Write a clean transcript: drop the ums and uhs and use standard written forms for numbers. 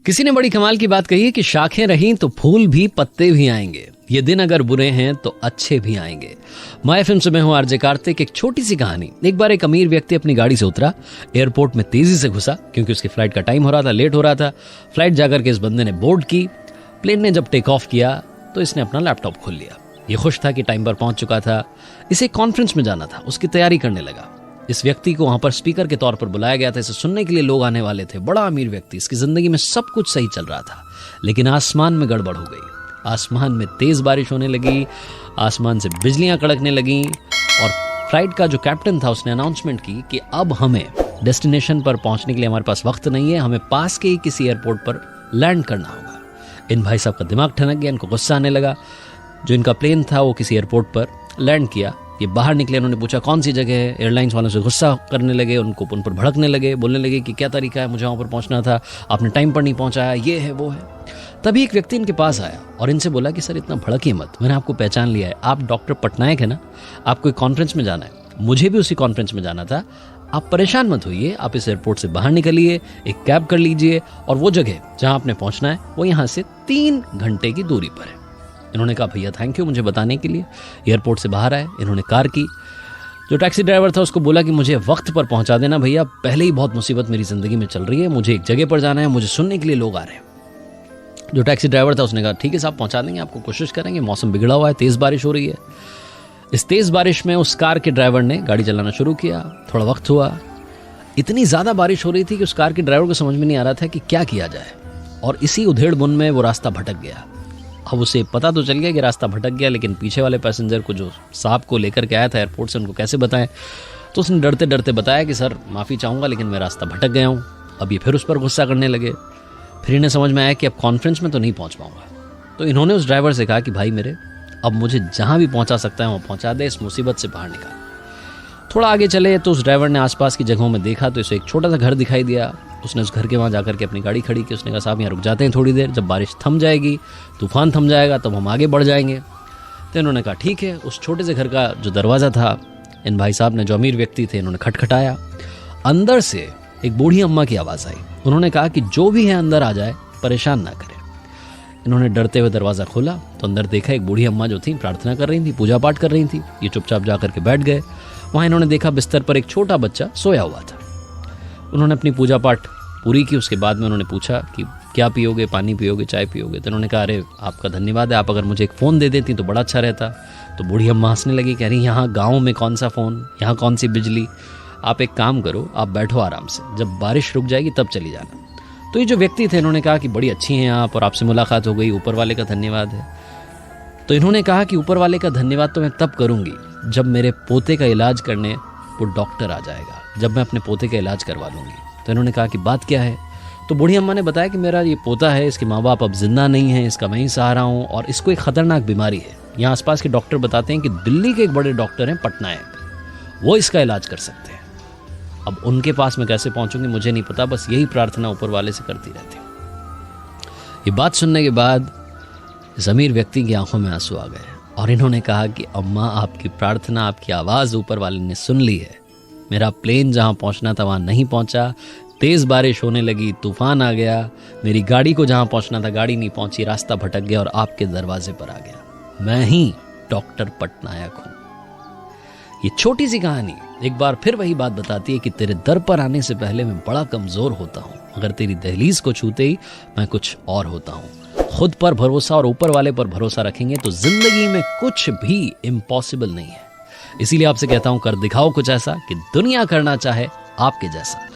किसी ने बड़ी कमाल की बात कही है कि शाखें रहीं तो फूल भी पत्ते भी आएंगे, ये दिन अगर बुरे हैं तो अच्छे भी आएंगे। माय फिल्म से मैं हूं आरजे कार्तिक। एक छोटी सी कहानी। एक बार एक अमीर व्यक्ति अपनी गाड़ी से उतरा, एयरपोर्ट में तेजी से घुसा क्योंकि उसकी फ्लाइट का टाइम हो रहा था, लेट हो रहा था। फ्लाइट जाकर के इस बंदे ने बोर्ड की। प्लेन ने जब टेक ऑफ किया तो इसने अपना लैपटॉप खोल लिया। ये खुश था कि टाइम पर पहुंच चुका था। इसे कॉन्फ्रेंस में जाना था, उसकी तैयारी करने लगा। इस व्यक्ति को वहां पर स्पीकर के तौर पर बुलाया गया था, इसे सुनने के लिए लोग आने वाले थे। बड़ा अमीर व्यक्ति, इसकी जिंदगी में सब कुछ सही चल रहा था, लेकिन आसमान में गड़बड़ हो गई। आसमान में तेज बारिश होने लगी, आसमान से बिजलियां कड़कने लगी और फ्लाइट का जो कैप्टन था उसने अनाउंसमेंट की कि अब हमें डेस्टिनेशन पर पहुंचने के लिए हमारे पास वक्त नहीं है, हमें पास के ही किसी एयरपोर्ट पर लैंड करना होगा। इन भाई साहब का दिमाग ठनक गया, इनको गुस्सा आने लगा। जो इनका प्लेन था वो किसी एयरपोर्ट पर लैंड किया। ये बाहर निकले, उन्होंने पूछा कौन सी जगह है। एयरलाइंस वालों से गुस्सा करने लगे, उनको उन पर भड़कने लगे, बोलने लगे कि क्या तरीका है, मुझे वहाँ पर पहुँचना था, आपने टाइम पर नहीं पहुँचाया, ये है वो है। तभी एक व्यक्ति इनके पास आया और इनसे बोला कि सर इतना भड़किए मत, मैंने आपको पहचान लिया है, आप डॉक्टर पटनायक है ना, आपको एक कॉन्फ्रेंस में जाना है, मुझे भी उसी कॉन्फ्रेंस में जाना था, आप परेशान मत होइए, आप इस एयरपोर्ट से बाहर निकलिए, एक कैब कर लीजिए और वो जगह जहाँ आपने पहुँचना है वो यहाँ से 3 घंटे की दूरी पर है। इन्होंने कहा भैया थैंक यू मुझे बताने के लिए। एयरपोर्ट से बाहर आए, इन्होंने कार की। जो टैक्सी ड्राइवर था उसको बोला कि मुझे वक्त पर पहुंचा देना भैया, पहले ही बहुत मुसीबत मेरी ज़िंदगी में चल रही है, मुझे एक जगह पर जाना है, मुझे सुनने के लिए लोग आ रहे हैं। जो टैक्सी ड्राइवर था उसने कहा ठीक है साहब पहुंचा देंगे आपको, कोशिश करेंगे, मौसम बिगड़ा हुआ है, तेज़ बारिश हो रही है। इस तेज़ बारिश में उस कार के ड्राइवर ने गाड़ी चलाना शुरू किया। थोड़ा वक्त हुआ, इतनी ज़्यादा बारिश हो रही थी कि उस कार के ड्राइवर को समझ में नहीं आ रहा था कि क्या किया जाए, और इसी उधेड़ बुन में वो रास्ता भटक गया। अब उसे पता तो चल गया कि रास्ता भटक गया, लेकिन पीछे वाले पैसेंजर को जो साहब को लेकर के आया था एयरपोर्ट से, उनको कैसे बताएं। तो उसने डरते डरते बताया कि सर माफ़ी चाहूँगा लेकिन मैं रास्ता भटक गया हूँ। अब ये फिर उस पर गुस्सा करने लगे। फिर इन्हें समझ में आया कि अब कॉन्फ्रेंस में तो नहीं पहुँच पाऊँगा। तो इन्होंने उस ड्राइवर से कहा कि भाई मेरे, अब मुझे जहाँ भी पहुँचा सकता है वहाँ पहुँचा दे, इस मुसीबत से बाहर निकाल। थोड़ा आगे चले तो उस ड्राइवर ने आसपास की जगहों में देखा तो इसे एक छोटा सा घर दिखाई दिया। उसने उस घर के वहाँ जाकर के अपनी गाड़ी खड़ी की। उसने कहा साहब यहाँ रुक जाते हैं थोड़ी देर, जब बारिश थम जाएगी, तूफान थम जाएगा, तब हम आगे बढ़ जाएंगे। तो इन्होंने कहा ठीक है। उस छोटे से घर का जो दरवाज़ा था, इन भाई साहब ने, जो अमीर व्यक्ति थे, इन्होंने खटखटाया। अंदर से एक बूढ़ी अम्मा की आवाज़ आई। उन्होंने कहा कि जो भी है अंदर आ जाए, परेशान ना करे। इन्होंने डरते हुए दरवाज़ा खोला तो अंदर देखा एक बूढ़ी अम्मा जो थी प्रार्थना कर रही थी, पूजा पाठ कर रही थी। ये चुपचाप जा करके बैठ गए। वहाँ इन्होंने देखा बिस्तर पर एक छोटा बच्चा सोया हुआ था। उन्होंने अपनी पूजा पाठ पूरी की। उसके बाद में उन्होंने पूछा कि क्या पियोगे, पानी पियोगे, चाय पियोगे। तो उन्होंने कहा अरे आपका धन्यवाद है, आप अगर मुझे एक फ़ोन दे देती तो बड़ा अच्छा रहता। तो बूढ़ी अम्मा हंसने लगी, कह रही यहाँ गाँव में कौन सा फ़ोन, यहाँ कौन सी बिजली, आप एक काम करो, आप बैठो आराम से, जब बारिश रुक जाएगी तब चली जाना। तो ये जो व्यक्ति थे इन्होंने कहा कि बड़ी अच्छी हैं आप और आपसे मुलाकात हो गई, ऊपर वाले का धन्यवाद है। तो इन्होंने कहा कि ऊपर वाले का धन्यवाद तो मैं तब करूँगी जब मेरे पोते का इलाज करने वो डॉक्टर आ जाएगा, जब मैं अपने पोते का इलाज करवा लूँगी। तो इन्होंने कहा कि बात क्या है। तो बूढ़ी अम्मा ने बताया कि मेरा ये पोता है, इसके माँ बाप अब जिंदा नहीं हैं, इसका मैं ही सहारा हूँ और इसको एक ख़तरनाक बीमारी है। यहाँ आसपास के डॉक्टर बताते हैं कि दिल्ली के एक बड़े डॉक्टर हैं पटनायक, वो इसका इलाज कर सकते हैं। अब उनके पास मैं कैसे पहुँचूंगी मुझे नहीं पता, बस यही प्रार्थना ऊपर वाले से करती रहती हूँ। ये बात सुनने के बाद इस अमीर व्यक्ति की आंखों में आंसू आ गए और इन्होंने कहा कि अम्मा आपकी प्रार्थना, आपकी आवाज़ ऊपर वाले ने सुन ली है। मेरा प्लेन जहाँ पहुँचना था वहाँ नहीं पहुँचा, तेज़ बारिश होने लगी, तूफान आ गया, मेरी गाड़ी को जहाँ पहुँचना था गाड़ी नहीं पहुँची, रास्ता भटक गया और आपके दरवाजे पर आ गया। मैं ही डॉक्टर पटनायक हूँ। ये छोटी सी कहानी एक बार फिर वही बात बताती है कि तेरे दर पर आने से पहले मैं बड़ा कमज़ोर होता हूँ, मगर तेरी दहलीज को छूते ही मैं कुछ और होता हूँ। खुद पर भरोसा और ऊपर वाले पर भरोसा रखेंगे तो जिंदगी में कुछ भी इम्पॉसिबल नहीं है। इसीलिए आपसे कहता हूँ कर दिखाओ कुछ ऐसा कि दुनिया करना चाहे आपके जैसा।